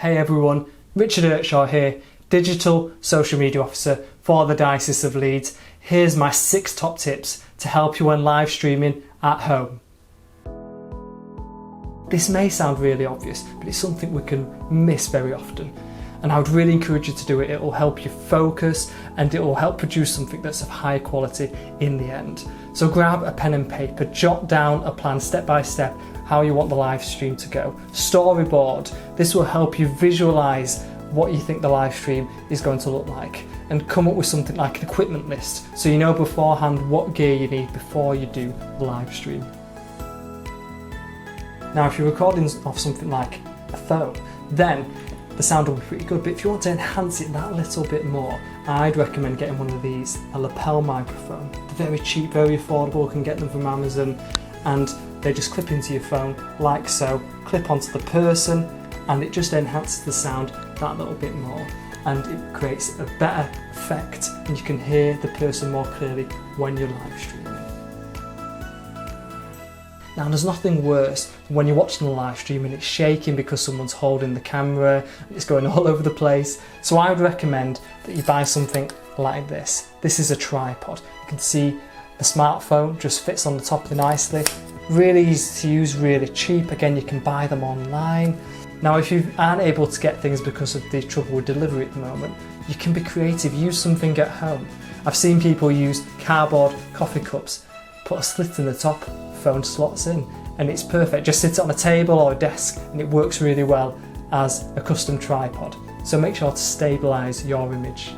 Hey everyone, Richard Ertshaw here, Digital Social Media Officer for the Diocese of Leeds. Here's my 6 top tips to help you when live streaming at home. This may sound really obvious, but it's something we can miss very often. And I would really encourage you to do it. It will help you focus and it will help produce something that's of high quality in the end. So grab a pen and paper, jot down a plan step by step how you want the live stream to go. Storyboard. This will help you visualize what you think the live stream is going to look like and come up with something like an equipment list so you know beforehand what gear you need before you do the live stream. Now if you're recording off something like a phone, then the sound will be pretty good, but if you want to enhance it that little bit more, I'd recommend getting one of these, a lapel microphone. They're very cheap, very affordable, you can get them from Amazon, and they just clip into your phone like so, clip onto the person, and it just enhances the sound that little bit more, and it creates a better effect and you can hear the person more clearly when you're live streaming. Now there's nothing worse than when you're watching the live stream and it's shaking because someone's holding the camera and it's going all over the place. So I would recommend that you buy something like this. This is a tripod. You can see the smartphone just fits on the top nicely. Really easy to use, really cheap. Again, you can buy them online. Now if you aren't able to get things because of the trouble with delivery at the moment, you can be creative, use something at home. I've seen people use cardboard coffee cups, put a slit in the top, phone slots in, and it's perfect. Just sit it on a table or a desk and it works really well as a custom tripod. So make sure to stabilize your image.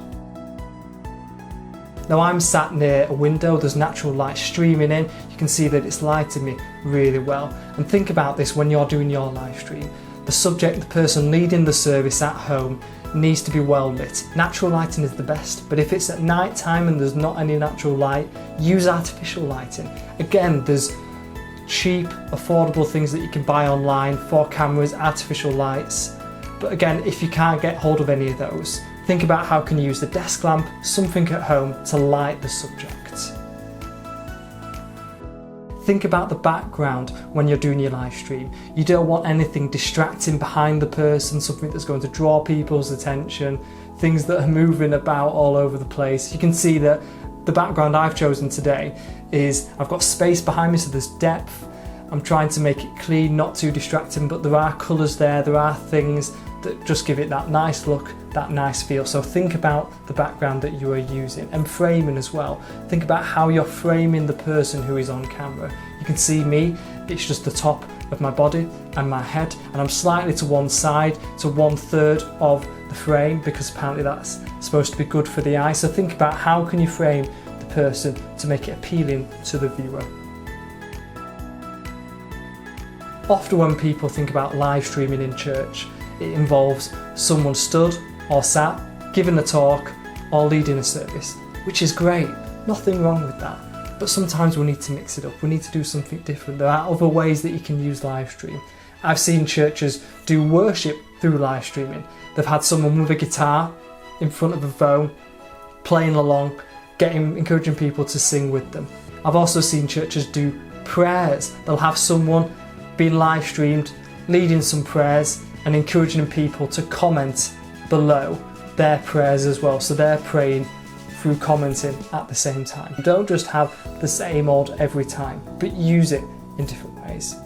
Now I'm sat near a window, there's natural light streaming in, you can see that it's lighting me really well. And think about this when you're doing your live stream. The subject, the person leading the service at home, needs to be well lit. Natural lighting is the best, but if it's at night time and there's not any natural light, use artificial lighting. Again, there's cheap, affordable things that you can buy online for cameras, artificial lights. But again, if you can't get hold of any of those, think about how can you use the desk lamp, something at home to light the subject. Think about the background when you're doing your live stream. You don't want anything distracting behind the person, something that's going to draw people's attention, things that are moving about all over the place. You can see that the background I've chosen today is, I've got space behind me so there's depth. I'm trying to make it clean, not too distracting, but there are colours there are things that just give it that nice look, that nice feel. So think about the background that you are using and framing as well. Think about how you're framing the person who is on camera. You can see me, it's just the top of my body and my head, and I'm slightly to one side, to 1/3 of the frame, because apparently that's supposed to be good for the eye. So think about how can you frame the person to make it appealing to the viewer. Often when people think about live streaming in church, it involves someone stood or sat, giving a talk or leading a service, which is great, nothing wrong with that. But sometimes we need to mix it up, we need to do something different. There are other ways that you can use live stream. I've seen churches do worship through live streaming. They've had someone with a guitar in front of a phone, playing along, encouraging people to sing with them. I've also seen churches do prayers. They'll have someone being live streamed, leading some prayers and encouraging people to comment below their prayers as well. So they're praying through commenting at the same time. Don't just have the same old every time, but use it in different ways.